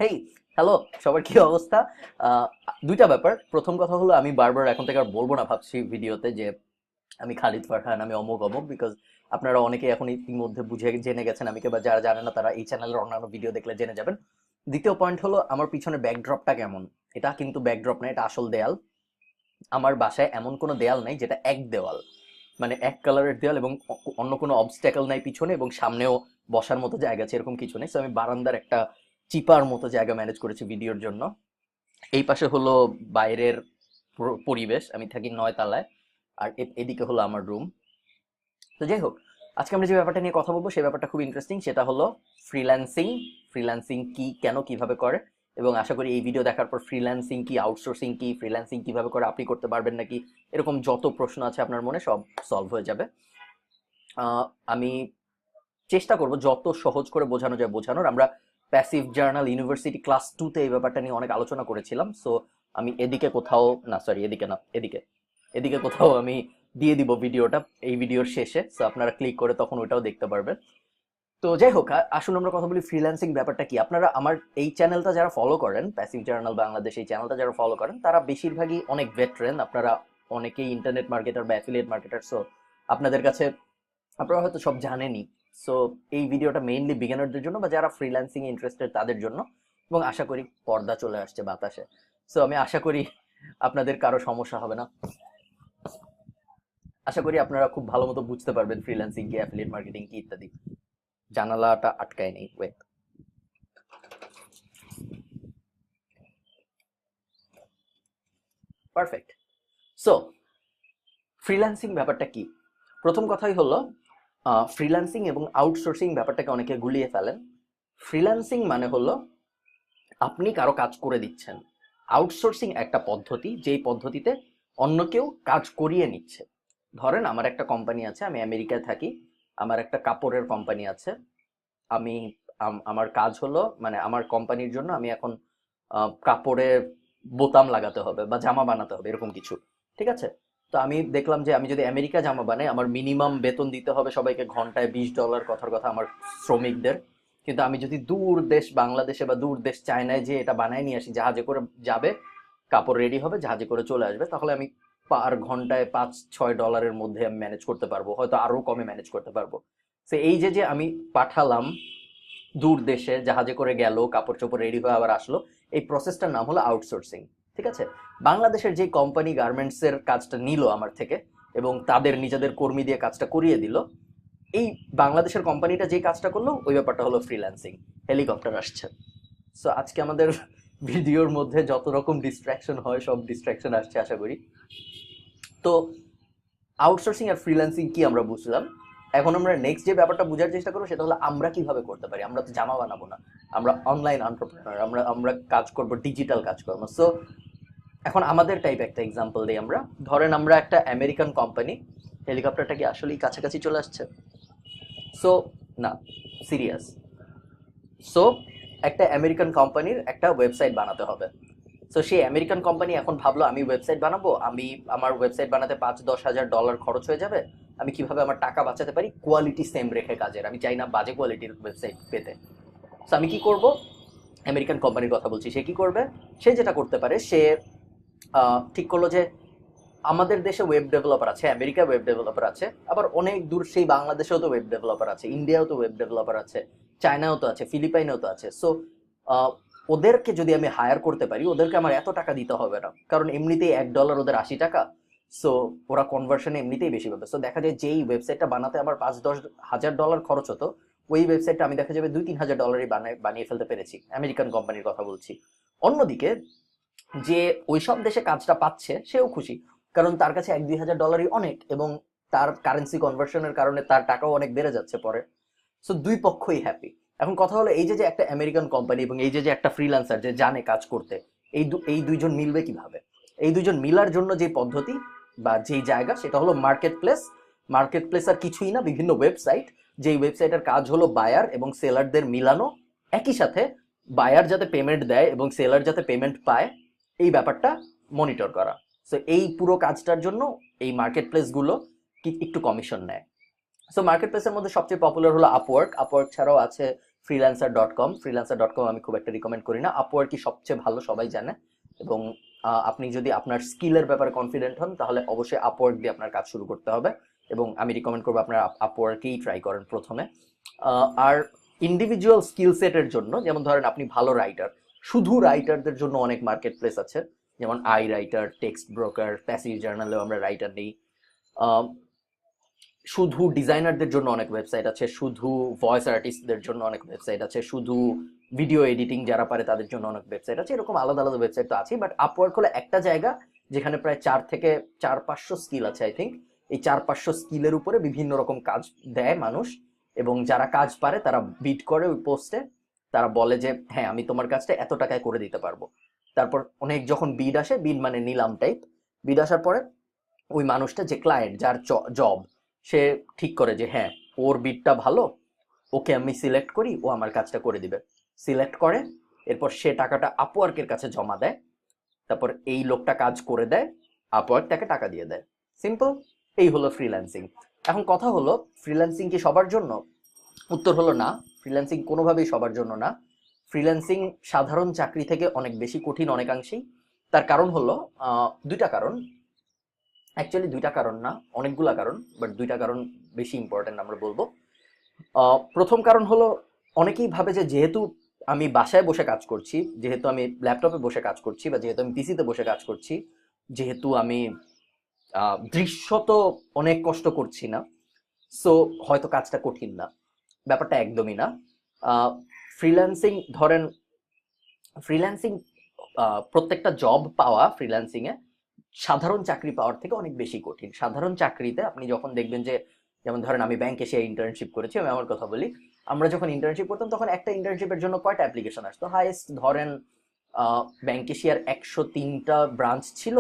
হেই, hello, সবার কি অবস্থা? আহ, দুইটা ব্যাপার। প্রথম কথা হলো, আমি বারবার এখন থেকে আর বলবো না ভাবছি ভিডিওতে যে আমি খালিদ ফারহান, আমি অমুক অমুক, বিকজ আপনারা অনেকে এখন ইতিমধ্যে বুঝে জেনে গেছেন আমি কে, বা যারা জানেন না তারা এই চ্যানেলের অন্যান্য ভিডিও দেখলে জেনে যাবেন। দ্বিতীয় পয়েন্ট হলো, আমার পিছনে ব্যাকড্রপটা কেমন। এটা কিন্তু ব্যাকড্রপ না, এটা আসল দেয়াল। আমার বাসায় এমন কোনো দেয়াল নাই যেটা এক দেওয়াল, মানে এক কালারের দেয়াল, এবং অন্য কোনো অবস্ট্যাকল নাই পিছনে, এবং সামনেও বসার মতো জায়গা আছে এরকম কিছু নেই। সো আমি বারান্দার একটা চিপার মতো জায়গা ম্যানেজ করেছি ভিডিওর জন্য। এই পাশে হলো বাইরের পরিবেশ, আমি থাকি 9 তলায়। আর এদিকে হলো আমার রুম। তো যাই হোক, আজকে আমরা যে ব্যাপারটা নিয়ে কথা বলবো সেই ব্যাপারটা খুব ইন্টারেস্টিং। সেটা হলো ফ্রিল্যান্সিং। ফ্রিল্যান্সিং কি, কেন, কিভাবে করে, এবং আশা করি এই ভিডিও দেখার পর ফ্রিল্যান্সিং কি, আউটসোর্সিং কি, ফ্রিল্যান্সিং কিভাবে করে, আপনি করতে পারবেন নাকি, এরকম যত প্রশ্ন আছে আপনার মনে সব সলভ হয়ে যাবে। আমি চেষ্টা করব যত সহজ করে বোঝানো যায় বোঝানোর। আমরা প্যাসিভ জার্নাল ইউনিভার্সিটি ক্লাস 2-তে এই ব্যাপারটা নিয়ে অনেক আলোচনা করেছিলাম। সো আমি এদিকে কোথাও, না সরি এদিকে না, এদিকে এদিকে কোথাও আমি দিয়ে দিব ভিডিওটা এই ভিডিওর শেষে। সো আপনারা ক্লিক করে তখন ওটাও দেখতে পারবেন। তো যাই হোক, আসুন আমরা কথা বলি ফ্রিল্যান্সিং ব্যাপারটা কি। আপনারা আমার এই চ্যানেলটা যারা ফলো করেন, প্যাসিভ জার্নাল বাংলাদেশ এই চ্যানেলটা যারা ফলো করেন, তারা বেশিরভাগই অনেক ভেটারেন। আপনারা অনেকেই ইন্টারনেট মার্কেটার বা অ্যাফিলিয়েট মার্কেটার। সো আপনাদের কাছে, আপনারা হয়তো সব জানেনই। সো এই ভিডিওটা মেইনলি বিগিনারদের জন্য, বা যারা ফ্রিল্যান্সিং ইন্টারেস্টেড তাদের জন্য, এবং আশা করি পর্দা চলে আসছে বাতাসে। সো আমি আশা করি আপনাদের কারো সমস্যা হবে না। আশা করি আপনারা খুব ভালো মতো বুঝতে পারবেন ফ্রিল্যান্সিং কি, অ্যাফিলিয়েট মার্কেটিং কি ইত্যাদি। জানালাটা আটকায় নেই, ওয়েট। পারফেক্ট। সো ফ্রিল্যান্সিং ব্যাপারটা কি? প্রথম কথাই হলো, ফ্রিল্যান্সিং এবং আউটসোর্সিং ব্যাপারটাকে অনেকে গুলিয়ে ফেলেন। ফ্রিল্যান্সিং মানে হলো আপনি কারো কাজ করে দিচ্ছেন। আউটসোর্সিং একটা পদ্ধতি, যেই পদ্ধতিতে অন্য কেউ কাজ করিয়ে নিচ্ছে। ধরেন আমার একটা কোম্পানি আছে, আমি আমেরিকায় থাকি। আমার একটা কাপড়ের কোম্পানি আছে। আমি আমার কাজ হলো, মানে আমার কোম্পানির জন্য আমি এখন কাপড়ে বোতাম লাগাতে হবে বা জামা বানাতে হবে এরকম কিছু। ঠিক আছে? তো আমি দেখলাম যে আমি যদি আমেরিকা জামা বানাই, আমার মিনিমাম বেতন দিতে হবে সবাইকে ঘন্টায় $20, কথার কথা আমার শ্রমিকদের। কিন্তু আমি যদি দূর দেশ বাংলাদেশে বা দূর দেশ চায়নায় যে এটা বানায় নিয়ে আসি, জাহাজে করে যাবে, কাপড় রেডি হবে, জাহাজে করে চলে আসবে, তাহলে আমি পার ঘন্টায় $5-6 মধ্যে আমি ম্যানেজ করতে পারবো, হয়তো আরো কমে ম্যানেজ করতে পারবো। তো এই যে যে আমি পাঠালাম দূর দেশে, জাহাজে করে গেল, কাপড় চোপড় রেডি হয়ে আবার আসলো, এই প্রসেসটার নাম হলো আউটসোর্সিং। ঠিক আছে? বাংলাদেশের যে কোম্পানি গার্মেন্টস এর কাজটা নিল আমার থেকে, এবং তাদের নিজেদের কর্মী দিয়ে কাজটা করিয়ে দিল, এই বাংলাদেশের কোম্পানিটা যে কাজটা করলো ওই ব্যাপারটা হলো ফ্রিল্যান্সিং। হেলিকপ্টার আসছে। সো আজকে আমাদের ভিডিওর মধ্যে যত রকম ডিস্ট্রাকশন হয় সব ডিস্ট্রাকশন আসছে আশা করি। তো আউটসোর্সিং আর ফ্রিল্যান্সিং কি আমরা বুঝলাম। এখন আমরা নেক্সট যে ব্যাপারটা বোঝার চেষ্টা করবো সেটা হলো আমরা কিভাবে করতে পারি। আমরা তো জামা বানাবো না, আমরা অনলাইন এন্টারপ্রেনার, আমরা আমরা কাজ করব ডিজিটাল কাজকর্ম। সো এখন আমাদের টাইপ একটা এক্সাম্পল দিই আমরা। ধরেন আমরা একটা আমেরিকান কোম্পানি। হেলিকপ্টারটা কি আসলেই কাছাকাছি চলে আসছে? সো না, সিরিয়াস। সো একটা আমেরিকান কোম্পানির একটা ওয়েবসাইট বানাতে হবে। সো সেই আমেরিকান কোম্পানি এখন ভাবলো আমি ওয়েবসাইট বানাবো, আমি আমার ওয়েবসাইট বানাতে $5-10 হাজার খরচ হয়ে যাবে। আমি কিভাবে আমার টাকা বাঁচাতে পারি কোয়ালিটি সেম রেখে কাজের, আমি চাই না বাজে কোয়ালিটির ওয়েবসাইট পেতে। সো আমি কি করব, আমেরিকান কোম্পানির কথা বলছি, সে কি করবে? সে যেটা করতে পারে, সে ঠিক করলো যে আমাদের দেশে ওয়েব ডেভেলপার আছে, আমেরিকা ওয়েব ডেভেলপার আছে, আবার অনেক দূর সেই বাংলাদেশেও তো ওয়েব ডেভেলপার আছে, ইন্ডিয়াও তো ওয়েব ডেভেলপার আছে, চায়নাও তো আছে, ফিলিপাইনেও তো আছে। সো ওদেরকে যদি আমি হায়ার করতে পারি, ওদেরকে আমার এত টাকা দিতে হবে না, কারণ এমনিতেই $1 ওদের 80 টাকা। সো ওরা কনভার্সনে এমনিতেই বেশি পাবে। সো দেখা যায় যেই ওয়েবসাইটটা বানাতে আমার $5-10 হাজার খরচ হতো, ওই ওয়েবসাইটটা আমি দেখা যাবে $2-3 হাজার বানিয়ে ফেলতে পেরেছি। আমেরিকান কোম্পানির কথা বলছি। অন্যদিকে যে ওইসব দেশে কাজটা পাচ্ছে সেও খুশি, কারণ তার কাছে $1-2 হাজারই অনেক, এবং তার কারেন্সি কনভার্সনের কারণে তার টাকাও অনেক বেড়ে যাচ্ছে পরে। সো দুই পক্ষই হ্যাপি। এখন কথা হলো, এই যে যে একটা আমেরিকান কোম্পানি এবং এই যে যে একটা ফ্রিল্যান্সার যে জানে কাজ করতে, এই দুইজন মিলবে কিভাবে? এই দুইজন মিলার জন্য যে পদ্ধতি বা যেই জায়গা সেটা হলো মার্কেট প্লেস। মার্কেট প্লেস আর কিছুই না, বিভিন্ন ওয়েবসাইট। যেই ওয়েবসাইটের কাজ হলো বায়ার এবং সেলারদের মিলানো, একই সাথে বায়ার যাতে পেমেন্ট দেয় এবং সেলার যাতে পেমেন্ট পায়, এই ব্যাপারটা মনিটর করা। সো এই পুরো কাজটার জন্য এই মার্কেট প্লেসগুলো একটু কমিশন নেয়। সো মার্কেট প্লেসের মধ্যে সবচেয়ে পপুলার হলো আপওয়ার্ক। আপওয়ার্ক ছাড়াও আছে freelancer.com আমি খুব একটা রিকমেন্ড করি না। আপওয়ার্কই সবচেয়ে ভালো, সবাই জানে। এবং আপনি যদি আপনার স্কিলের ব্যাপারে কনফিডেন্ট হন তাহলে অবশ্যই আপওয়ার্ক দিয়ে আপনার কাজ শুরু করতে হবে, এবং আমি রিকমেন্ড করবো আপনার আপওয়ার্কেই ট্রাই করেন প্রথমে। আর ইন্ডিভিজুয়াল স্কিল সেটের জন্য, যেমন ধরেন আপনি ভালো রাইটার, শুধু রাইটারদের জন্য অনেক মার্কেট প্লেস আছে, যেমন I writer, text broker, passive জার্নালেও আমরা রাইটার নেই। শুধু ডিজাইনারদের জন্য অনেক ওয়েবসাইট আছে, শুধু ভয়েস আর্টিস্টদের জন্য অনেক ওয়েবসাইট আছে, শুধু ভিডিও এডিটিং যারা পারে তাদের জন্য অনেক ওয়েবসাইট আছে, এরকম আলাদা আলাদা ওয়েবসাইট তো আছে। বাট আপওয়ার্ক হলো একটা জায়গা যেখানে প্রায় 4 থেকে 500 স্কিল আছে আই থিঙ্ক। এই 4-500 স্কিলের উপরে বিভিন্ন রকম কাজ দেয় মানুষ, এবং যারা কাজ পারে তারা বিড করে ওই পোস্টে, তারা বলে যে হ্যাঁ আমি তোমার কাজটা এত টাকায় করে দিতে পারবো। তারপর অনেক যখন বিড আসে, বিড মানে নিলাম টাইপ, বিড আসার পরে ওই মানুষটা, যে ক্লায়েন্ট, যার জব, সে ঠিক করে যে হ্যাঁ ওর বিটটা ভালো, ওকে আমি সিলেক্ট করি, ও আমার কাজটা করে দিবে। সিলেক্ট করে, এরপর সে টাকাটা আপওয়ার্কের কাছে জমা দেয়, তারপর এই লোকটা কাজ করে দেয়, আপওয়ার্ক তাকে টাকা দিয়ে দেয়। সিম্পল, এই হলো ফ্রিল্যান্সিং। এখন কথা হলো, ফ্রিল্যান্সিং কি সবার জন্য? উত্তর হলো না, ফ্রিল্যান্সিং কোনোভাবেই সবার জন্য না। ফ্রিল্যান্সিং সাধারণ চাকরি থেকে অনেক বেশি কঠিন অনেকাংশেই। তার কারণ হলো দুইটা কারণ। অ্যাকচুয়ালি দুইটা কারণ না, অনেকগুলা কারণ, বাট দুইটা কারণ বেশি ইম্পর্টেন্ট আমরা বলবো। প্রথম কারণ হলো, অনেকেই ভাবে যে যেহেতু আমি বাসায় বসে কাজ করছি, যেহেতু আমি ল্যাপটপে বসে কাজ করছি, বা যেহেতু আমি পিসিতে বসে কাজ করছি, যেহেতু আমি দৃশ্যত অনেক কষ্ট করছি না, সো হয়তো কাজটা কঠিন না। ব্যাপারটা একদমই না। ফ্রিল্যান্সিং ধরেন, ফ্রিল্যান্সিং প্রত্যেকটা জব পাওয়া ফ্রিল্যান্সিং এ সাধারণ চাকরি পাওয়ার থেকে অনেক বেশি কঠিন। সাধারণ চাকরিতে আপনি যখন দেখবেন যে, যেমন ধরেন আমি ব্যাংকে এসে ইন্টার্নশিপ করেছি, আমি আমার কথা বলি, আমরা যখন ইন্টার্নশিপ করতাম তখন একটা ইন্টার্নশিপের জন্য কয়টা অ্যাপ্লিকেশন আসতো? হাইয়েস্ট ধরেন ব্যাংক এশিয়ার 103টা ব্রাঞ্চ ছিল,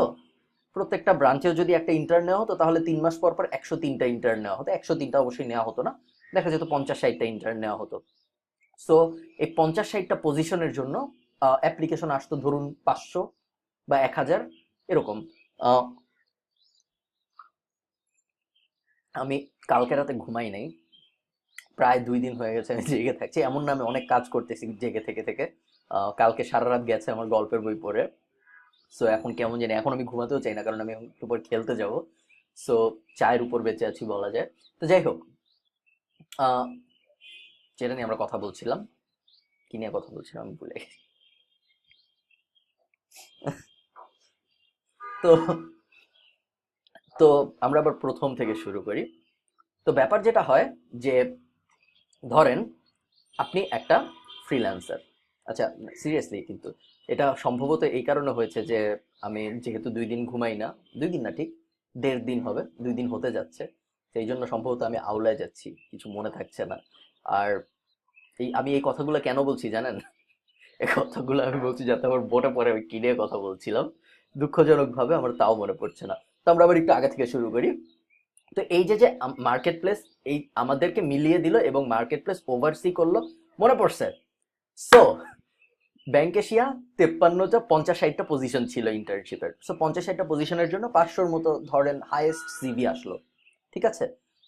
প্রত্যেকটা ব্রাঞ্চেও যদি একটা ইন্টার্ন নেওয়া হতো তাহলে 3 মাস পর পর 103টা ইন্টার্ন নেওয়া হতো। 103টা অবশ্যই নেওয়া হতো না, দেখা যেত 50-60টা ইন্টার্ন নেওয়া হতো। সো এই 50-60টা পজিশনের জন্য অ্যাপ্লিকেশন আসতো ধরুন 500 বা 1000 এরকম। আমি কালকে রাতে ঘুমাই নাই, প্রায় 2 দিন হয়ে গেছে আমি জেগে থাকছি। এমন না আমি অনেক কাজ করতেছি জেগে থেকে থেকে, কালকে সারা রাত গেছে আমার গল্পের বই পড়ে। সো এখন কেমন জানি, এখন আমি ঘুমাতেও চাই না, কারণ আমি একটু পর খেলতে যাব। সো চায়ের উপর বেঁচে আছি বলা যায়। তো যাই হোক, যেটা নিয়ে আমরা কথা বলছিলাম, কি নিয়ে কথা বলছিলাম আমি ভুলে গেছি। তো তো আমরা আবার প্রথম থেকে শুরু করি। তো ব্যাপার যেটা হয় যে, ধরেন আপনি একটা ফ্রিল্যান্সার। আচ্ছা, সিরিয়াসলি কিন্তু এটা সম্ভবত এই কারণে হয়েছে যে আমি যেহেতু 2 দিন ঘুমাই না, 2 দিন না ঠিক 1.5 দিন হবে, 2 দিন হতে যাচ্ছে, সেই জন্য সম্ভবত আমি আউলায় যাচ্ছি, কিছু মনে থাকছে না। আর আমি এই কথাগুলো কেন বলছি জানেন? এই কথাগুলো আমি বলছি যাতে আমার মনে পড়ে আমি কি নিয়ে কথা বলছিলাম। দুঃখজনক ভাবে আমার তাও মনে পড়ছে না। তো আমরা আবার একটু আগে থেকে শুরু করি। তো এই যে যে মার্কেট প্লেস এই আমাদেরকে মিলিয়ে দিল এবং মার্কেট প্লেস ওভারসি করলো, মনে পড়ছে? সো ব্যাংক এশিয়া 53টা 50-60টা পজিশন ছিল ইন্টার্নশিপের। সো 50-60টা পজিশনের জন্য 500-র মতো ধরেন হাইয়েস্ট সিভি আসলো, ঠিক আছে?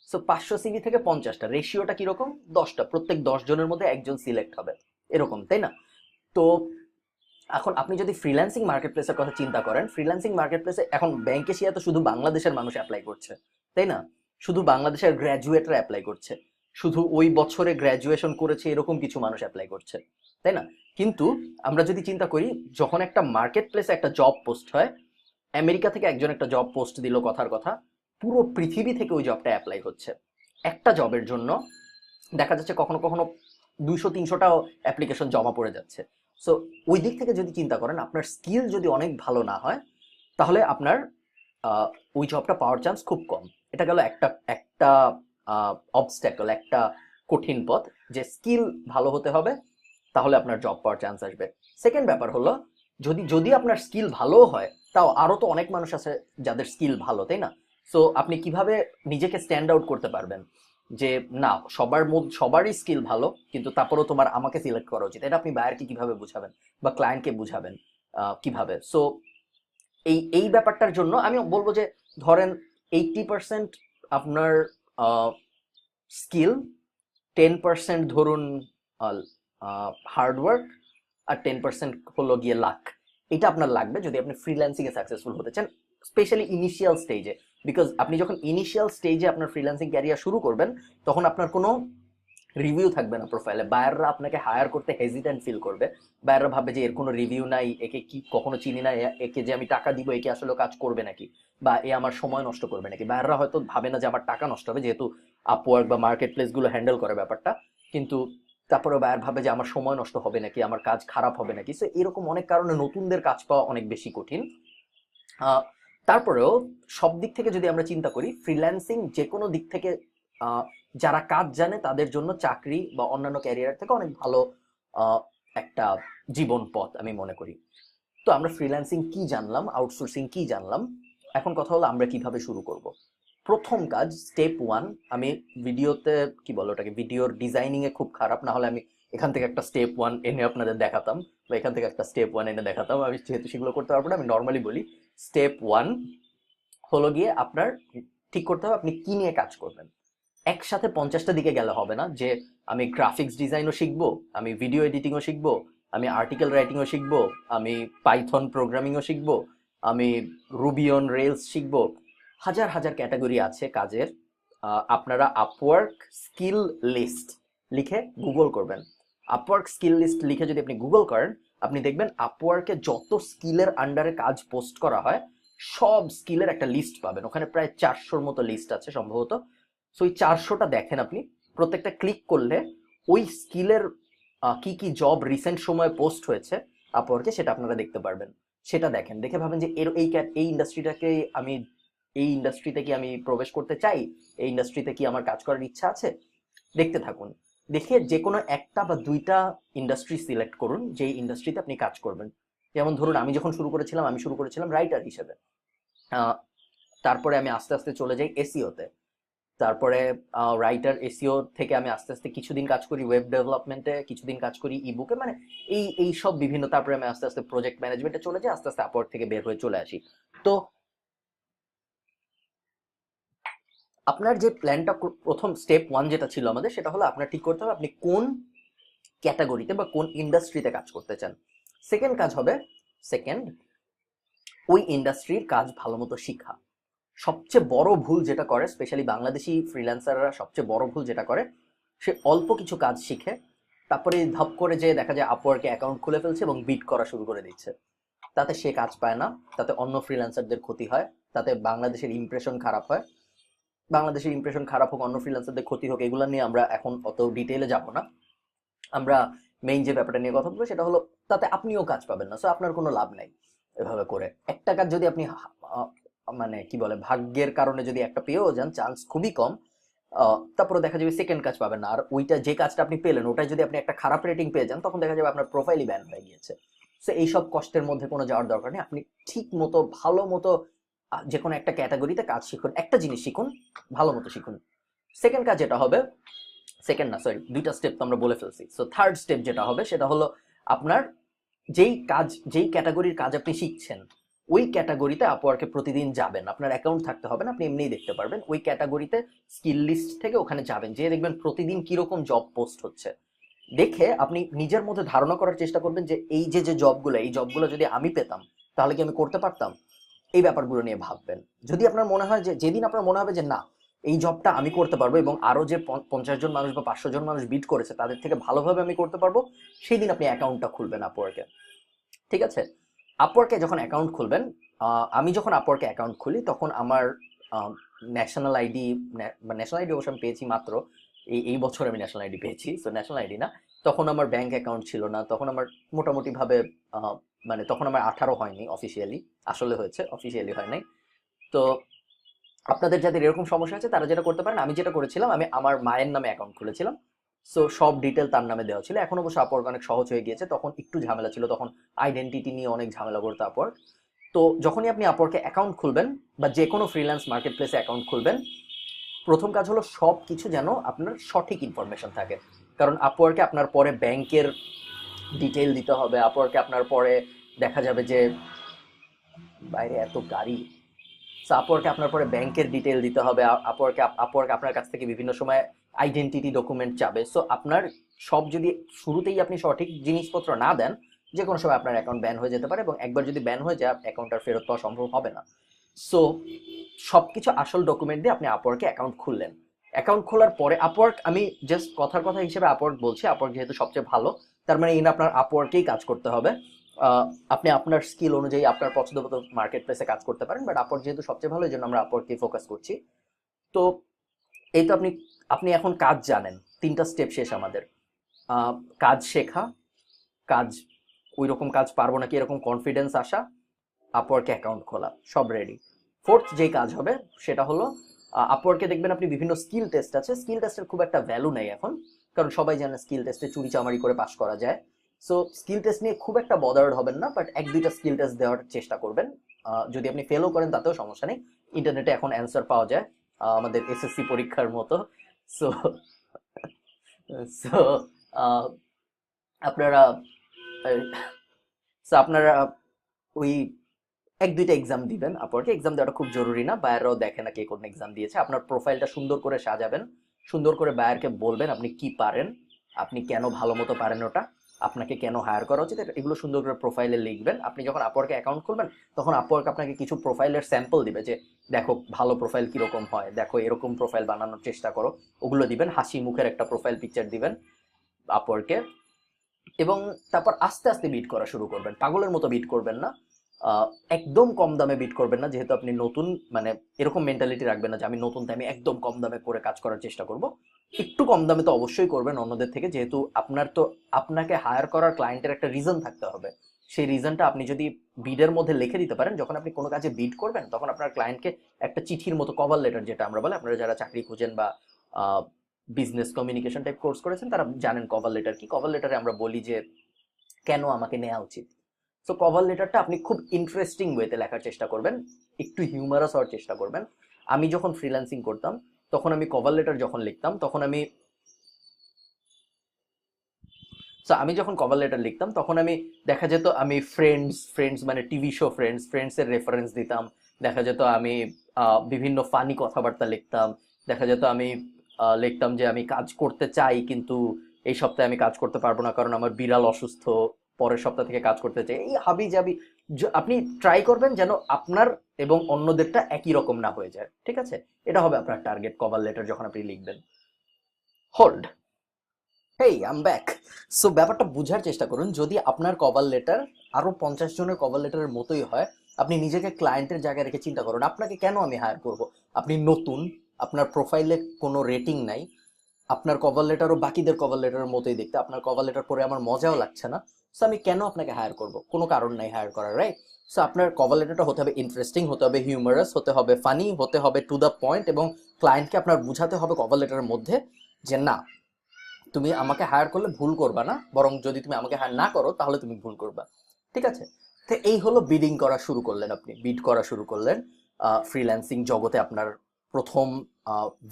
সো 500 সিভি থেকে 50টা, রেশিওটা কিরকম? 10টা, প্রত্যেক 10 জনের মধ্যে একজন সিলেক্ট হবে, এরকম, তাই না? তো এখন আপনি যদি ফ্রিল্যান্সিং মার্কেট প্লেসের কথা চিন্তা করেন, ফ্রিল্যান্সিং মার্কেট প্লেসে এখন ব্যাংক এশিয়া তো শুধু বাংলাদেশের মানুষ অ্যাপ্লাই করছে, তাই না? শুধু বাংলাদেশের গ্র্যাজুয়েটরা অ্যাপ্লাই করছে, শুধু ওই বছরে গ্র্যাজুয়েশন করেছে এরকম কিছু মানুষ অ্যাপ্লাই করছে, তাই না? কিন্তু আমরা যদি চিন্তা করি, যখন একটা মার্কেট প্লেসে একটা জব পোস্ট হয়, আমেরিকা থেকে একজন একটা জব পোস্ট দিল কথার কথা, পুরো পৃথিবী থেকে ওই জবটা অ্যাপ্লাই হচ্ছে। একটা জবের জন্য দেখা যাচ্ছে কখনো কখনো 200-300টাও অ্যাপ্লিকেশন জমা পড়ে যাচ্ছে। সো ওই দিক থেকে যদি চিন্তা করেন, আপনার স্কিল যদি অনেক ভালো না হয় তাহলে আপনার ওই জবটা পাওয়ার চান্স খুব কম। এটা গেল একটা একটা অবস্ট্যাকল, একটা কঠিন পথ, যে স্কিল ভালো হতে হবে তাহলে আপনার জব পাওয়ার চান্স আসবে। সেকেন্ড ব্যাপার হলো, যদি যদি আপনার স্কিল ভালো হয়, তাও আরো তো অনেক মানুষ আছে যাদের স্কিল ভালো, তাই না? সো আপনি কিভাবে নিজেকে স্ট্যান্ড আউট করতে পারবেন যে না সবারই স্কিল ভালো, কিন্তু তারপরেও তোমার আমাকে সিলেক্ট করা উচিত, এটা আপনি বায়ারকে কিভাবে বুঝাবেন বা ক্লায়েন্টকে বুঝাবেন কিভাবে? সো এই এই ব্যাপারটার জন্য আমি বলবো যে, ধরেন 80% আপনার স্কিল, 10% ধরুন হার্ডওয়ার্ক আর 10% হলো গিয়ে লাক। এটা আপনার লাগবে যদি আপনি ফ্রিল্যান্সিং এ সাকসেসফুল হতে চান, স্পেশালি ইনিশিয়াল স্টেজে। বিকজ আপনি যখন ইনিশিয়াল স্টেজে আপনার ফ্রিল্যান্সিং ক্যারিয়ার শুরু করবেন, তখন আপনার কোনো রিভিউ থাকবে না প্রোফাইলে। বায়াররা আপনাকে হায়ার করতে হেজিটেন্ট ফিল করবে। বায়াররা ভাববে যে এর কোনো রিভিউ নাই, একে কি কখনো চিনি না, একে যে আমি টাকা দিব একে আসলে কাজ করবে নাকি, বা এ আমার সময় নষ্ট করবে নাকি। বায়াররা হয়তো ভাবে না যে আমার টাকা নষ্ট হবে, যেহেতু আপওয়ার্ক বা মার্কেট প্লেসগুলো হ্যান্ডেল করে ব্যাপারটা, কিন্তু তারপরে বায়ার ভাবে যে আমার সময় নষ্ট হবে নাকি, আমার কাজ খারাপ হবে নাকি। সো এরকম অনেক কারণে নতুনদের কাজ পাওয়া অনেক বেশি কঠিন। তারপরেও সব দিক থেকে যদি আমরা চিন্তা করি, ফ্রিল্যান্সিং যে কোনো দিক থেকে যারা কাজ জানে তাদের জন্য চাকরি বা অন্যান্য ক্যারিয়ার থেকে অনেক ভালো একটা জীবন পথ আমি মনে করি। তো আমরা ফ্রিল্যান্সিং কি জানলাম, আউটসোর্সিং কি জানলাম, এখন কথা হলো আমরা কিভাবে শুরু করব। প্রথম কাজ, স্টেপ 1, আমি ভিডিওতে কি বলো ওটাকে, ভিডিওর ডিজাইনিং এ খুব খারাপ, না হলে আমি এখান থেকে একটা স্টেপ 1 এনে আপনাদের দেখাতাম, বা এখান থেকে একটা স্টেপ 1 এনে দেখাতাম। আমি যেহেতু সেগুলো করতে পারবো না, আমি নর্মালি বলি। স্টেপ 1 হলো গিয়ে আপনার ঠিক করতে হবে আপনি কি নিয়ে কাজ করবেন। একসাথে 50টা দিকে গেলে হবে না, যে আমি গ্রাফিক্স ডিজাইনও শিখবো, আমি ভিডিও এডিটিংও শিখবো, আমি আর্টিকেল রাইটিংও শিখবো, আমি পাইথন প্রোগ্রামিংও শিখবো, আমি রুবি অন রেলস শিখবো। হাজার হাজার ক্যাটাগরি আছে কাজের। আপনারা আপওয়ার্ক স্কিল লিস্ট লিখে গুগল করবেন। আপওয়ার্ক স্কিল লিস্ট লিখে যদি আপনি গুগল করেন, আপনি দেখবেন আপওয়ার্কে যত স্কিলের আন্ডারে কাজ পোস্ট করা হয় সব স্কিলের একটা লিস্ট পাবেন। ওখানে প্রায় 400-র মতো লিস্ট আছে সম্ভবত। সো ওই 400টা দেখেন আপনি, প্রত্যেকটা ক্লিক করলে ওই স্কিলের কি কি জব রিসেন্ট সময়ে পোস্ট হয়েছে আপওয়ার্কে সেটা আপনারা দেখতে পারবেন। সেটা দেখেন, দেখে ভাবেন যে এর এই ইন্ডাস্ট্রিটাকে আমি, এই ইন্ডাস্ট্রিতে কি আমি প্রবেশ করতে চাই, এই ইন্ডাস্ট্রিতে কি আমার কাজ করার ইচ্ছা আছে। দেখতে থাকুন, দেখে যে কোনো একটা বা দুইটা ইন্ডাস্ট্রি সিলেক্ট করুন যেই ইন্ডাস্ট্রিতে আপনি কাজ করবেন। যেমন ধরুন আমি যখন শুরু করেছিলাম, আমি শুরু করেছিলাম রাইটার হিসেবে। তারপরে আমি আস্তে আস্তে চলে যাই এসইওতে। তারপরে রাইটার এসইও থেকে আমি আস্তে আস্তে কিছুদিন কাজ করি ওয়েব ডেভেলপমেন্টে, কিছুদিন কাজ করি ইবুকে, মানে এই সব বিভিন্ন। তারপরে আমি আস্তে আস্তে প্রজেক্ট ম্যানেজমেন্টে চলে যাই, আস্তে আস্তে আপওয়ার্ক থেকে বের হয়ে চলে আসি। তো আপনার যে প্ল্যানটা, প্রথম স্টেপ 1 যেটা ছিল আমাদের, সেটা হলো আপনার ঠিক করতে হবে আপনি কোন ক্যাটাগরিতে বা কোন ইন্ডাস্ট্রিতে কাজ করতে চান। সেকেন্ড কাজ হবে, সেকেন্ড, ওই ইন্ডাস্ট্রির কাজ ভালো মতো শিখা। সবচেয়ে বড় ভুল যেটা করে স্পেশালি বাংলাদেশি ফ্রিল্যান্সাররা, সবচেয়ে বড় ভুল যেটা করে, সে অল্প কিছু কাজ শিখে তারপরে ধাপ করে যে দেখা যায় আপওয়ার্কে অ্যাকাউন্ট খুলে ফেলছে এবং বিট করা শুরু করে দিচ্ছে। তাতে সে কাজ পায় না, তাতে অন্য ফ্রিল্যান্সারদের ক্ষতি হয়, তাতে বাংলাদেশের ইমপ্রেশন খারাপ হয়। বাংলাদেশের ইমপ্রেশন খারাপ হোক, অন্য ফ্রিল্যান্সারদের ক্ষতি হোক, এগুলো নিয়ে আমরা এখন অত ডিটেইলে যাব না। আমরা মেইন যে ব্যাপারটা নিয়ে কথা বলবো সেটা হলো, তাতে আপনিও কাজ পাবেন না, সো আপনার কোনো লাভ নাই এভাবে করে। একটা কাজ যদি আপনি মানে কি বলে ভাগ্যের কারণে যদি একটা পেয়েও যান, চান্স খুবই কম, তারপরে দেখা যাবে সেকেন্ড কাজ পাবেন না। আর ওইটা যে কাজটা আপনি পেলেন ওটাই যদি আপনি একটা খারাপ রেটিং পেয়ে যান, তখন দেখা যাবে আপনার প্রোফাইলই ব্যান হয়ে গিয়েছে। সো এইসব কষ্টের মধ্যে কোনো যাওয়ার দরকার নেই। আপনি ঠিক মতো ভালো মতো যে কোনো একটা ক্যাটাগরিতে কাজ শিখুন, একটা জিনিস শিখুন, ভালো মতো শিখুন। সেকেন্ড কাজ যেটা হবে, সেকেন্ড না সরি, দুইটা স্টেপ তো আমরা বলে ফেলছি। সো থার্ড স্টেপ যেটা হবে সেটা হলো আপনার যেই কাজ, যেই ক্যাটাগরির কাজ আপনি শিখছেন, ওই ক্যাটাগরিতে আপওয়ার্কে প্রতিদিন যাবেন। আপনার অ্যাকাউন্ট থাকতে হবে না, আপনি এমনিই দেখতে পারবেন। ওই ক্যাটাগরিতে স্কিল লিস্ট থেকে ওখানে যাবেন, যে দেখবেন প্রতিদিন কিরকম জব পোস্ট হচ্ছে। দেখে আপনি নিজের মধ্যে ধারণা করার চেষ্টা করবেন যে এই যে যে জবগুলো, এই জবগুলো যদি আমি পেতাম তাহলে কি আমি করতে পারতাম। এই ব্যাপারগুলো নিয়ে ভাববেন। যদি আপনার মনে হয় যে, যেদিন আপনার মনে হবে যে না এই জবটা আমি করতে পারবো এবং আরো যে 50 জন মানুষ বা 500 জন মানুষ বিট করেছে তাদের থেকে ভালোভাবে আমি করতে পারবো, সেই দিন আপনি অ্যাকাউন্টটা খুলবেন আপওয়ার্কে। ঠিক আছে, আপওয়ার্কে যখন অ্যাকাউন্ট খুলবেন, আমি যখন আপওয়ার্কে অ্যাকাউন্ট খুলি তখন আমার ন্যাশনাল আইডি, ন্যাশনাল আইডি অবশ্য আমি পেয়েছি মাত্র এই বছর আমি ন্যাশনাল আইডি পেয়েছি, সো ন্যাশনাল আইডি না। তখন আমার ব্যাংক অ্যাকাউন্ট ছিল না, তখন আমার মোটামুটি ভাবে মানে তখন আমার 18 হয়নি অফিসিয়ালি, আসলে হয়েছে অফিসিয়ালি হয় নাই। তো আপনাদের যাদের এরকম সমস্যা আছে তারা যেটা করতে পারেন, আমি যেটা করেছিলাম, আমি আমার মায়ের নামে অ্যাকাউন্ট খুলেছিলাম। সো সব ডিটেল তার নামে দেওয়া ছিল। এখন অবশ্য আপওয়ার্ক অনেক সহজ হয়ে গিয়েছে, তখন একটু ঝামেলা ছিল, তখন আইডেন্টিটি নিয়ে অনেক ঝামেলা করতো আপওয়ার্ক। তো যখনই আপনি আপওয়ার্কে অ্যাকাউন্ট খুলবেন বা যে কোনো ফ্রিল্যান্স মার্কেট প্লেসে অ্যাকাউন্ট খুলবেন, প্রথম কাজ হলো সব কিছু যেন আপনার সঠিক ইনফরমেশন থাকে। কারণ আপওয়ার্কে আপনার পরে ব্যাংকের ডিটেল দিতে হবে, আপওয়ার্কে আপনার পরে দেখা যাবে যে বাইরে এত গাড়ি, সো আপওয়ার্কে আপনার পরে ব্যাংকের ডিটেল দিতে হবে, আপওয়ার্ক আপনার কাছ থেকে বিভিন্ন সময় আইডেন্টিটি ডকুমেন্ট চাবে। সো আপনার সব যদি শুরুতেই আপনি সঠিক জিনিসপত্র না দেন, যে কোনো সময় আপনার অ্যাকাউন্ট ব্যান হয়ে যেতে পারে, এবং একবার যদি ব্যান হয়ে যায় অ্যাকাউন্ট আর ফেরত পাওয়া সম্ভব হবে না। সো সবকিছু আসল ডকুমেন্ট দিয়ে আপনি আপওয়ার্কে অ্যাকাউন্ট খুললেন। অ্যাকাউন্ট খোলার পরে আপওয়ার্ক, আমি জাস্ট কথার কথা হিসেবে আপওয়ার্ক বলছি, আপওয়ার্ক যেহেতু সবচেয়ে ভালো, তার মানে ইন আপনার আপওয়ার্কেই কাজ করতে হবে। আপনি আপনার স্কিল অনুযায়ী আপনার পছন্দ মতো মার্কেট প্লেসে কাজ করতে পারেন, বাট আপওয়ার্ক যেহেতু সবচেয়ে ভালো, এই জন্য আমরা আপওয়ার্ককেই ফোকাস করছি। তো এই তো আপনি আপনি এখন কাজ জানেন, 3টা স্টেপ শেষ আমাদের। কাজ শেখা, কাজ ওই রকম কাজ পারবো নাকি এরকম কনফিডেন্স আসা, আপওয়ার্কে অ্যাকাউন্ট খোলা, সব রেডি। ফোর্থ যেই কাজ হবে সেটা হলো আপওয়ার্কে দেখবেন আপনি বিভিন্ন স্কিল টেস্ট আছে। স্কিল টেস্টের খুব একটা ভ্যালু নেই এখন, কারণ সবাই জানে স্কিল টেস্টে চুরি চামারি করে পাশ করা যায়। সো স্কিল টেস্ট নিয়ে খুব একটা বদার্ড হবেন না, বাট 1-2টা স্কিল টেস্ট দেওয়ার চেষ্টা করবেন। যদি আপনি ফেলও করেন তাতেও সমস্যা নেই, ইন্টারনেটে এখন অ্যান্সার পাওয়া যায় আমাদের এসএসসি পরীক্ষার মতো। সো সো আপনারা আপনারা ওই 1-2টা এক্সাম দিবেন। আপওয়ার্কে এক্সাম দেওয়াটা খুব জরুরি না, বায়াররাও দেখে না কে কোন এক্সাম দিয়েছে। আপনার প্রোফাইলটা সুন্দর করে সাজাবেন, সুন্দর করে বায়ারকে বলবেন আপনি কি পারেন, আপনি কেন ভালো মতো পারেন ওটা, আপনাকে কেন হায়ার করা উচিত, এগুলো সুন্দর করে প্রোফাইলে লিখবেন। আপনি যখন আপওয়ার্কে অ্যাকাউন্ট খুলবেন তখন আপওয়ার্ক আপনাকে কিছু প্রোফাইলের স্যাম্পল দিবে, যে দেখো ভালো প্রোফাইল কিরকম হয়, দেখো এরকম প্রোফাইল বানানোর চেষ্টা করো, ওগুলো দিবেন। হাসি মুখের একটা প্রোফাইল পিকচার দিবেন আপওয়ার্কে, এবং তারপর আস্তে আস্তে বিট করা শুরু করবেন। পাগলের মতো বিট করবেন না, একদম কম দামে বিট করবেন না, যেহেতু আপনি নতুন, মানে এরকম মেন্টালিটি রাখবেন না যে আমি নতুন তাই আমি একদম কম দামে করে কাজ করার চেষ্টা করব। একটু কম দামে তো অবশ্যই করবেন অন্যদের থেকে, যেহেতু আপনার তো আপনাকে হায়ার করার ক্লায়েন্টের একটা রিজন থাকতে হবে। সেই রিজনটা আপনি যদি বিডের মধ্যে লিখে দিতে পারেন, যখন আপনি কোনো কাজে বিড করবেন তখন আপনার ক্লায়েন্টকে একটা চিঠির মতো, কভার লেটার যেটা আমরা বলি, আপনারা যারা চাকরি খুঁজেন বা বিজনেস কমিউনিকেশন টাইপ কোর্স করেছেন তারা জানেন কভার লেটার কি। কভার লেটারে আমরা বলি যে কেন আমাকে নেওয়া উচিত। সো কভার লেটারটা আপনি খুব ইন্টারেস্টিং ওয়েতে লেখার চেষ্টা করবেন, একটু হিউমারাস হওয়ার চেষ্টা করবেন। আমি যখন ফ্রিল্যান্সিং করতাম তখন আমি কভার লেটার যখন লিখতাম তখন আমি যখন কভার লেটার লিখতাম তখন আমি, দেখা যেত আমি ফ্রেন্ডস ফ্রেন্ডস মানে টিভি শো ফ্রেন্ডসের রেফারেন্স দিতাম। দেখা যেত আমি বিভিন্ন ফানি কথাবার্তা লিখতাম। দেখা যেত আমি লিখতাম যে আমি কাজ করতে চাই, কিন্তু এই সপ্তাহে আমি কাজ করতে পারবো না কারণ আমার বিড়াল অসুস্থ, পরের সপ্তাহ থেকে কাজ করতে চাই, এই হাবি জাবি। আপনি ট্রাই করবেন যেন আপনার এবং অন্যদেরটা একই রকম না হয়ে যায়, ঠিক আছে? এটা হবে আপনার টার্গেট কভার লেটার যখন আপনি লিখবেন। Hold, hey I am back. So ব্যাপারটা বুঝার চেষ্টা করুন, যদি আপনার কভার লেটার আরো 50 জনের কভার লেটারের মতোই হয়, আপনি নিজেকে ক্লায়েন্টের জায়গায় রেখে চিন্তা করুন আপনাকে কেন আমি হায়ার করব। আপনি নতুন, আপনার প্রোফাইলে কোনো রেটিং নাই, আপনার কভার লেটারও বাকিদের কভার লেটারের মতোই দেখতে, আপনার কভার লেটার পড়ে আমার মজাও লাগছে না। সো আমি কেন আপনাকে হায়ার করব, কোনো কারণ নাই হায়ার করার, রাইট? সো আপনার কভার লেটারটা হতে হবে ইন্টারেস্টিং, হতে হবে হিউমারাস, হতে হবে ফানি, হতে হবে টু দ্য পয়েন্ট, এবং ক্লায়েন্টকে আপনার বুঝাতে হবে কভার লেটারের মধ্যে যে না, তুমি আমাকে হায়ার করলে ভুল করবা না, বরং যদি তুমি আমাকে হায়ার না করো তাহলে তুমি ভুল করবা, ঠিক আছে? তো এই হলো বিডিং করা শুরু করলেন, আপনি বিড করা শুরু করলেন। ফ্রিল্যান্সিং জগতে আপনার প্রথম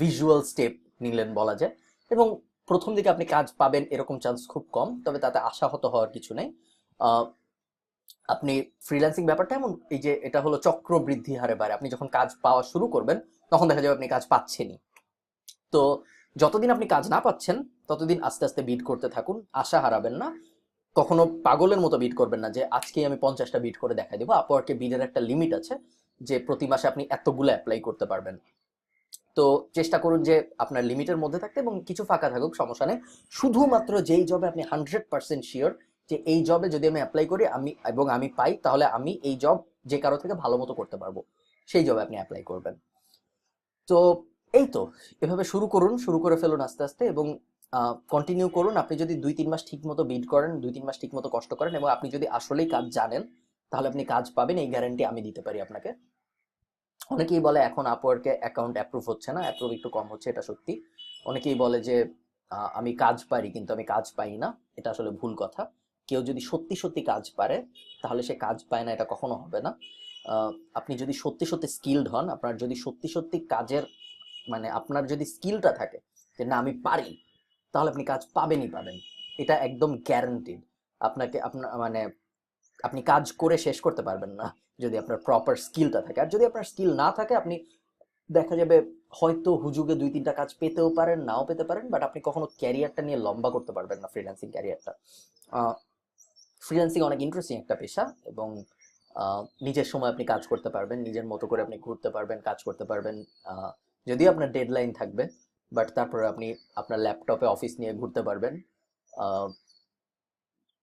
ভিজুয়াল স্টেপ নিলেন বলা যায়, এবং প্রথম দিকে আপনি কাজ পাবেন এরকম চান্স খুব কম, তবে তাতে আশাহত হওয়ার কিছু নেই। আহ, আপনি ফ্রিল্যান্সিং ব্যাপারটা এমন, এই যে এটা হলো চক্র বৃদ্ধি হারে বাড়ে, আপনি যখন কাজ পাওয়া শুরু করবেন তখন দেখা যাবে আপনি কাজ পাচ্ছেনই। তো যতদিন আপনি কাজ না পাচ্ছেন ততদিন আস্তে আস্তে বিট করতে থাকুন, আশা হারাবেন না। কখনো পাগলের মতো বিট করবেন না যে আজকে আমি 50টা বিট করে দেখাই দেবো। আপওয়ার্কে বিটের একটা লিমিট আছে, যে প্রতি মাসে আপনি এতগুলো অ্যাপ্লাই করতে পারবেন। তো চেষ্টা করুন যে আপনার লিমিটের মধ্যে থাকতে, এবং কিছু ফাঁকা থাকুক সমস্যা নেই। শুধুমাত্র যেই জবে আপনি 100% শিওর যে এই জবে যদি আমি অ্যাপ্লাই করি আমি পাই, তাহলে আমি এই জব যে কারো থেকে ভালো মতো করতে পারবো, সেই জবে আপনি অ্যাপ্লাই করবেন। তো এই তো, এভাবে শুরু করুন, শুরু করে ফেলুন আস্তে আস্তে, এবং কন্টিনিউ করুন। আপনি যদি 2-3 মাস ঠিক মতো বিড করেন, 2-3 মাস ঠিক মতো কষ্ট করেন, এবং আপনি যদি আসলেই কাজ জানেন, তাহলে আপনি কাজ পাবেন, এই গ্যারান্টি আমি দিতে পারি আপনাকে। অনেকেই বলে এখন আপওয়ার্কে অ্যাকাউন্ট অ্যাপ্রুভ হচ্ছে না, অ্যাপ্রুভ একটু কম হচ্ছে, এটা সত্যি। অনেকেই বলে যে আমি কাজ পারি কিন্তু আমি কাজ পাই না, এটা আসলে ভুল কথা। কেউ যদি সত্যি সত্যি কাজ পারে তাহলে সে কাজ পায় না, এটা কখনো হবে না। আপনি যদি সত্যি সত্যি স্কিলড হন, আপনার যদি সত্যি সত্যি কাজের, মানে আপনার যদি স্কিলটা থাকে যে না আমি পারি, তাহলে আপনি কাজ পাবেনই পাবেন, এটা একদম গ্যারান্টিড। আপনাকে আপনার মানে আপনি কাজ করে শেষ করতে পারবেন না যদি আপনার প্রপার স্কিলটা থাকে। আর যদি আপনার স্কিল না থাকে, আপনি দেখা যাবে হয়তো হুজুগে 2-3টা কাজ পেতেও পারেন, নাও পেতে পারেন, বাট আপনি কখনো ক্যারিয়ারটা নিয়ে লম্বা করতে পারবেন না, ফ্রিল্যান্সিং ক্যারিয়ারটা। ফ্রিল্যান্সিং অনেক ইন্টারেস্টিং একটা পেশা, এবং নিজের সময় আপনি কাজ করতে পারবেন, নিজের মতো করে আপনি ঘুরতে পারবেন, কাজ করতে পারবেন। যদিও আপনার ডেডলাইন থাকবে, বাট তারপরে আপনি আপনার ল্যাপটপে অফিস নিয়ে ঘুরতে পারবেন। আহ,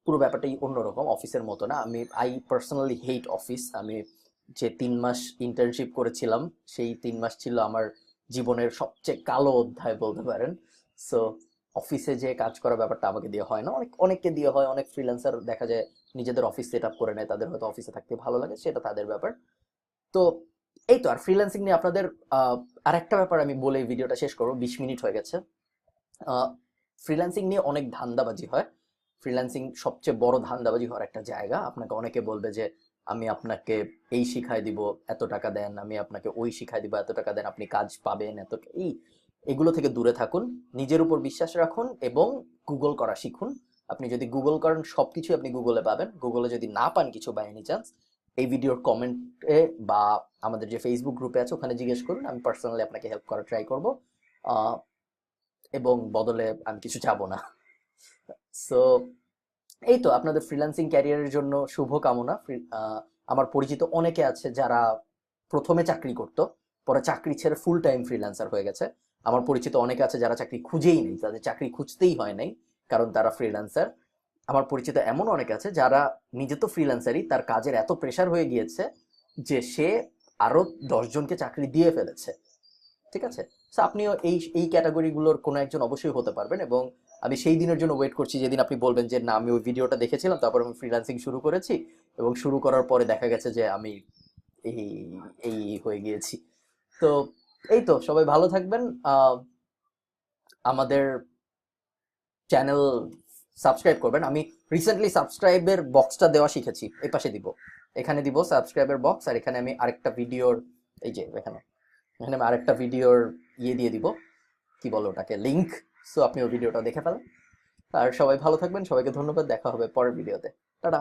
পুরো ব্যাপারটাই অন্যরকম, অফিসের মতো না। I personally hate office. আমি যে 3 মাস ইন্টার্নশিপ করেছিলাম, সেই 3 মাস ছিল আমার জীবনের সবচেয়ে কালো অধ্যায় বলতে পারেন। সো অফিসে যে কাজ করার ব্যাপারটা আমাকে দিয়ে হয় না, অনেককে দিয়ে হয়। অনেক ফ্রিল্যান্সার দেখা যায় নিজেদের অফিস সেট আপ করে নেয়, তাদের হয়তো অফিসে থাকতে ভালো লাগে, সেটা তাদের ব্যাপার। তো এই তো। আর ফ্রিল্যান্সিং নিয়ে আপনাদের আরেকটা ব্যাপার আমি বলে ভিডিওটা শেষ করবো, 20 মিনিট হয়ে গেছে। ফ্রিল্যান্সিং নিয়ে অনেক ধান্দাবাজি হয়। ফ্রিল্যান্সিং সবচেয়ে বড় ধান্দাবাজি হওয়ার একটা জায়গা। আপনাকে অনেকে বলবে যে আমি আপনাকে এই শিখাই দিব, এত টাকা দেন, আমি আপনাকে ওই শিখাই দিব, এত টাকা দেন, আপনি কাজ পাবেন, এগুলো থেকে দূরে থাকুন। নিজের উপর বিশ্বাস রাখুন এবং গুগল করা শিখুন। আপনি যদি গুগল করেন, সবকিছু আপনি গুগলে পাবেন। গুগলে যদি না পান কিছু বাই এনি চান্স, এই ভিডিওর কমেন্টে বা আমাদের যে ফেসবুক গ্রুপে আছে ওখানে জিজ্ঞেস করুন, আমি পার্সোনালি আপনাকে হেল্প করার ট্রাই করবো। এবং বদলে আমি কিছু চাবো না। সো এই তো, আপনাদের ফ্রিল্যান্সিং ক্যারিয়ারের জন্য শুভ কামনা। আমার পরিচিত অনেকে আছে যারা প্রথমে চাকরি করতো, পরে চাকরি ছেড়ে ফুল টাইম ফ্রিল্যান্সার হয়ে গেছে। আমার পরিচিত অনেকে আছে যারা চাকরি খুঁজেই নেই, তাদের চাকরি খুঁজতেই হয় নাই, কারণ তারা ফ্রিল্যান্সার। আমার পরিচিত এমন অনেকে আছে যারা নিজে তো ফ্রিল্যান্সারই, তার কাজের এত প্রেশার হয়ে গিয়েছে যে সে আরো 10 জনকে চাকরি দিয়ে ফেলেছে। ঠিক আছে? সো আপনিও এই এই ক্যাটাগরিগুলোর কোনো একজন অবশ্যই হতে পারবেন, এবং আমি সেই দিনের জন্য ওয়েট করছি যেদিন আপনি বলবেন যে না, আমি ওই ভিডিওটা দেখেছিলাম, তারপর আমি ফ্রিল্যান্সিং শুরু করেছি, এবং শুরু করার পরে দেখা গেছে যে আমি এই এই হয়ে গিয়েছি। তো এই তো, সবাই ভালো থাকবেন। আমাদের চ্যানেল সাবস্ক্রাইব করবেন। আমি রিসেন্টলি সাবস্ক্রাইবের বক্সটা দেওয়া শিখেছি, এই পাশে দিব, এখানে দিব সাবস্ক্রাইবের বক্স, আর এখানে আমি আরেকটা ভিডিওর, এই যে এখানে এখানে আমি আরেকটা ভিডিওর দিয়ে দিব, কি বলো ওটাকে, লিংক। সো আপনি ওই ভিডিওটা দেখে ফেলেন। আর সবাই ভালো থাকবেন, সবাইকে ধন্যবাদ, দেখা হবে পরের ভিডিওতে। টাটা।